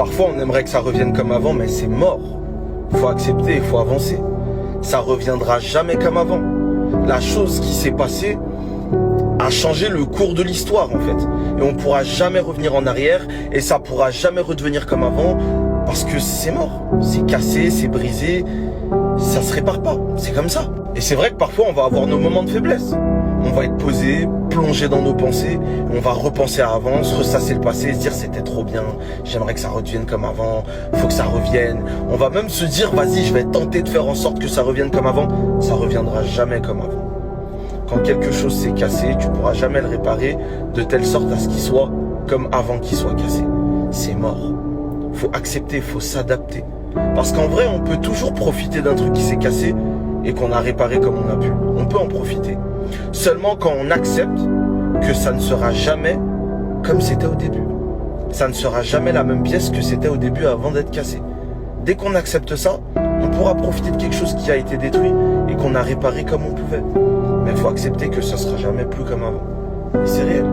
Parfois, on aimerait que ça revienne comme avant, mais c'est mort. Il faut accepter, il faut avancer. Ça reviendra jamais comme avant. La chose qui s'est passée a changé le cours de l'histoire, en fait. Et on pourra jamais revenir en arrière, et ça pourra jamais redevenir comme avant, parce que c'est mort. C'est cassé, c'est brisé, ça se répare pas. C'est comme ça. Et c'est vrai que parfois, on va avoir nos moments de faiblesse. On va être posé, plongé dans nos pensées, on va repenser à avant, se ressasser le passé, se dire c'était trop bien, j'aimerais que ça redevienne comme avant, faut que ça revienne. On va même se dire vas-y, je vais tenter de faire en sorte que ça revienne comme avant. Ça reviendra jamais comme avant. Quand quelque chose s'est cassé, tu pourras jamais le réparer de telle sorte à ce qu'il soit comme avant qu'il soit cassé. C'est mort. Faut accepter, faut s'adapter. Parce qu'en vrai, on peut toujours profiter d'un truc qui s'est cassé et qu'on a réparé comme on a pu. On peut en profiter. Seulement quand on accepte que ça ne sera jamais comme c'était au début. Ça ne sera jamais la même pièce que c'était au début avant d'être cassé. Dès qu'on accepte ça, on pourra profiter de quelque chose qui a été détruit et qu'on a réparé comme on pouvait. Mais il faut accepter que ça ne sera jamais plus comme avant. Et c'est réel.